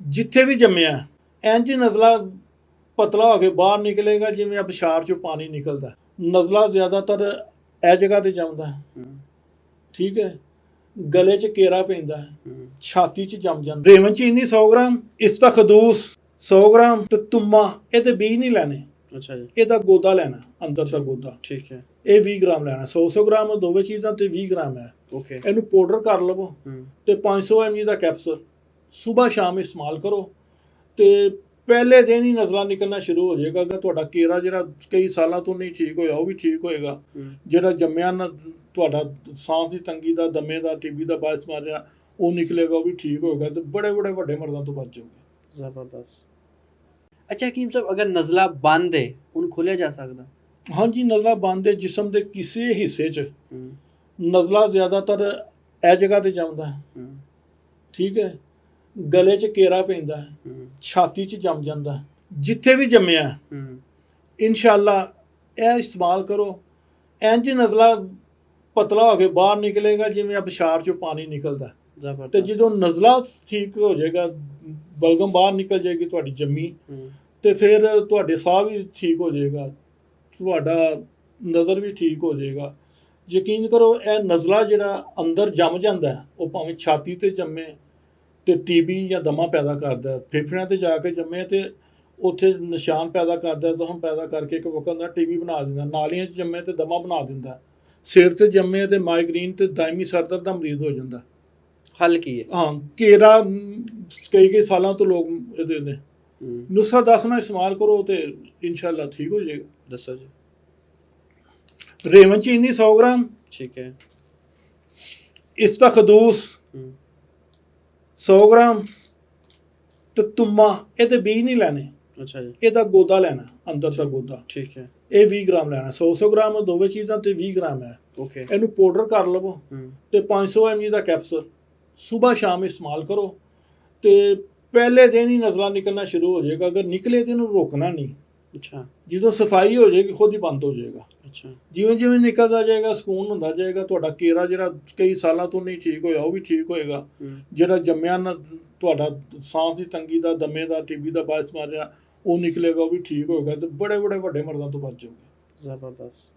ਜਿੱਥੇ ਵੀ ਜੰਮਿਆ ਇੰਜ ਨਜ਼ਲਾ ਪਤਲਾ ਹੋ ਕੇ ਬਾਹਰ ਨਿਕਲੇਗਾ ਜਿਵੇਂ ਅਬਸ਼ਾਰ ਚੋਂ ਪਾਣੀ ਨਿਕਲਦਾ। ਨਜ਼ਲਾ ਜ਼ਿਆਦਾਤਰ ਇਹ ਜਗ੍ਹਾ ਤੇ ਜੰਮਦਾ ਠੀਕ ਹੈ, ਗਲੇ 'ਚ ਕੇਰਾ ਪੈਂਦਾ ਹੈ, ਛਾਤੀ 'ਚ ਜੰਮ ਜਾਂਦਾ। ਰੇਵਨ ਚੀਨੀ 100 ਗ੍ਰਾਮ, ਇਸਤਖਦੂਸ 100 ਗ੍ਰਾਮ ਤੇ ਤੁੰਮਾ, ਇਹਦੇ ਬੀਜ ਨਹੀਂ ਲੈਣੇ। ਅੱਛਾ ਜੀ। ਇਹਦਾ ਗੋਦਾ ਲੈਣਾ, ਅੰਦਰ ਦਾ ਗੋਦਾ, ਠੀਕ ਹੈ। ਇਹ 20 ਗ੍ਰਾਮ ਲੈਣਾ। 100 ਗ੍ਰਾਮ ਦੋਵੇਂ ਚੀਜ਼ਾਂ ਤੇ 20 ਗ੍ਰਾਮ ਹੈ। ਓਕੇ। ਇਹਨੂੰ ਪਾਊਡਰ ਕਰ ਲਵੋ ਤੇ 500 mg ਦਾ ਕੈਪਸੂਲ ਸੁਬਹ ਸ਼ਾਮ ਇਸਤੇਮਾਲ ਕਰੋ ਤੇ ਪਹਿਲੇ ਦਿਨ ਹੀ ਨਜ਼ਲਾ ਨਿਕਲਣਾ ਸ਼ੁਰੂ ਹੋ ਜਾਏਗਾ। ਅਗਰ ਤੁਹਾਡਾ ਕੇਰਾ ਜਿਹੜਾ ਕਈ ਸਾਲਾਂ ਤੋਂ ਨਹੀਂ ਠੀਕ ਹੋਇਆ ਉਹ ਵੀ ਠੀਕ ਹੋਏਗਾ। ਜਿਹੜਾ ਜੰਮਿਆ ਨਾ ਤੁਹਾਡਾ ਸਾਂਸ ਦੀ ਤੰਗੀ ਦਾ, ਦਮੇ ਦਾ, ਟੀਬੀ ਦਾ ਬਾਇਸ ਮਾਰ ਰਿਹਾ ਉਹ ਨਿਕਲੇਗਾ, ਉਹ ਵੀ ਠੀਕ ਹੋਏਗਾ ਤੇ ਬੜੇ ਵੱਡੇ ਮਰਦਾਂ ਤੋਂ ਬਚ ਜਾਓਗੇ। ਜ਼ਬਰਦਸਤ। ਅੱਛਾ ਹਕੀਮ ਸਾਹਿਬ, ਅਗਰ ਨਜ਼ਲਾ ਬੰਦ ਹੈ ਉਹਨੂੰ ਖੋਲਿਆ ਜਾ ਸਕਦਾ? ਹਾਂਜੀ, ਨਜ਼ਲਾ ਬੰਦ ਹੈ ਜਿਸਮ ਦੇ ਕਿਸੇ ਹਿੱਸੇ 'ਚ। ਨਜ਼ਲਾ ਜ਼ਿਆਦਾਤਰ ਇਹ ਜਗ੍ਹਾ ਤੇ ਜੰਮਦਾ ਠੀਕ ਹੈ, ਗਲੇ 'ਚ ਕੇਰਾ ਪੈਂਦਾ ਹੈ, ਛਾਤੀ 'ਚ ਜੰਮ ਜਾਂਦਾ। ਜਿੱਥੇ ਵੀ ਜੰਮਿਆ ਇਨਸ਼ਾਅੱਲਾ ਇਹ ਇਸਤੇਮਾਲ ਕਰੋ, ਇੰਜ ਨਜ਼ਲਾ ਪਤਲਾ ਹੋ ਕੇ ਬਾਹਰ ਨਿਕਲੇਗਾ ਜਿਵੇਂ ਅਬਸ਼ਾਰ 'ਚੋਂ ਪਾਣੀ ਨਿਕਲਦਾ। ਤੇ ਜਦੋਂ ਨਜ਼ਲਾ ਠੀਕ ਹੋ ਜਾਏਗਾ, ਬਲਗਮ ਬਾਹਰ ਨਿਕਲ ਜਾਏਗੀ ਤੁਹਾਡੀ ਜੰਮੀ, ਤੇ ਫਿਰ ਤੁਹਾਡੇ ਸਾਹ ਵੀ ਠੀਕ ਹੋ ਜਾਏਗਾ, ਤੁਹਾਡਾ ਨਜ਼ਰ ਵੀ ਠੀਕ ਹੋ ਜਾਏਗਾ। ਯਕੀਨ ਕਰੋ, ਇਹ ਨਜ਼ਲਾ ਜਿਹੜਾ ਅੰਦਰ ਜੰਮ ਜਾਂਦਾ ਉਹ ਭਾਵੇਂ ਛਾਤੀ ਤੇ ਜੰਮੇ ਤੇ ਟੀਬੀ ਜਾਂ ਦਮਾ ਪੈਦਾ ਕਰਦਾ, ਫੇਫੜਿਆਂ ਤੇ ਜਾ ਕੇ ਜੰਮੇ ਤੇ ਉੱਥੇ ਨਿਸ਼ਾਨ ਪੈਦਾ ਕਰਦਾ, ਜ਼ਖਮ ਪੈਦਾ ਕਰਕੇ ਇੱਕ ਵਕਤ ਦਾ ਟੀਬੀ ਬਣਾ ਦਿੰਦਾ। ਨਾਲੀਆਂ 'ਚ ਜੰਮੇ ਤੇ ਦਮਾ ਬਣਾ ਦਿੰਦਾ। ਸਿਰ ਤੇ ਜੰਮੇ ਤੇ ਮਾਈਗ੍ਰੇਨ ਤੇ ਦਾਇਮੀ ਸਰ ਦਰਦ ਦਾ ਮਰੀਜ਼ ਹੋ ਜਾਂਦਾ। ਹੱਲ ਕੀ ਹੈ? ਹਾਂ, ਕੇਰਾ ਕਈ ਸਾਲਾਂ ਤੋਂ ਲੋਕ ਇਹਦੇ ਨੇ ਨੁਸਖਾ ਦੱਸਣਾ ਇਸਤੇਮਾਲ ਕਰੋ ਤੇ ਇਨਸ਼ਾਅੱਲਾ ਠੀਕ ਹੋ ਜਾਏਗਾ। ਦੱਸੋ ਜੀ। ਰੇਵਨ ਚੀਨੀ 100 ਗ੍ਰਾਮ, ਠੀਕ ਹੈ। ਇਸਤਖਦੂਸ 100 ਗ੍ਰਾਮ ਤੇ ਤੁੰਮਾ, ਇਹਦੇ ਬੀਜ ਨਹੀਂ ਲੈਣੇ। ਅੱਛਾ ਜੀ। ਇਹਦਾ ਗੋਦਾ ਲੈਣਾ, ਅੰਦਰ ਦਾ ਗੋਦਾ, ਠੀਕ ਹੈ। ਇਹ 20 ਗ੍ਰਾਮ ਲੈਣਾ। 100 ਗ੍ਰਾਮ ਦੋਵੇਂ ਚੀਜ਼ਾਂ ਤੇ 20 ਗ੍ਰਾਮ ਹੈ। ਓਕੇ। ਇਹਨੂੰ ਪਾਊਡਰ ਕਰ ਲਵੋ ਤੇ 500 mg ਦਾ ਕੈਪਸੂਲ ਸੁਬਹ ਸ਼ਾਮ ਇਸਤੇਮਾਲ ਕਰੋ ਤੇ ਪਹਿਲੇ ਦਿਨ ਹੀ ਨਜ਼ਲਾ ਨਿਕਲਣਾ ਸ਼ੁਰੂ ਹੋ ਜਾਏਗਾ। ਅਗਰ ਨਿਕਲੇ ਤੇ ਇਹਨੂੰ ਰੋਕਣਾ ਨਹੀਂ। ਅੱਛਾ। ਜਦੋਂ ਸਫਾਈ ਹੋ ਜਾਏਗੀ ਖੁਦ ਹੀ ਬੰਦ ਹੋ ਜਾਏਗਾ। ਅੱਛਾ। ਜਿਵੇਂ ਨਿਕਲਦਾ ਜਾਏਗਾ ਸਕੂਨ ਹੁੰਦਾ ਜਾਏਗਾ। ਤੁਹਾਡਾ ਕੇਰਾ ਜਿਹੜਾ ਕਈ ਸਾਲਾਂ ਤੋਂ ਨਹੀਂ ਠੀਕ ਹੋਇਆ ਉਹ ਵੀ ਠੀਕ ਹੋਏਗਾ। ਜਿਹੜਾ ਜੰਮਿਆ ਨਾ ਤੁਹਾਡਾ ਸਾਂਸ ਦੀ ਤੰਗੀ ਦਾ, ਦਮੇ ਦਾ, ਟੀਬੀ ਦਾ ਬਾਇਸ ਮਾਰ ਰਿਹਾ ਉਹ ਨਿਕਲੇਗਾ, ਉਹ ਵੀ ਠੀਕ ਹੋਏਗਾ ਤੇ ਬੜੇ ਵੱਡੇ ਮਰਦਾਂ ਤੋਂ ਬਚ ਜਾਓਗੇ। ਜ਼ਬਰਦਸਤ।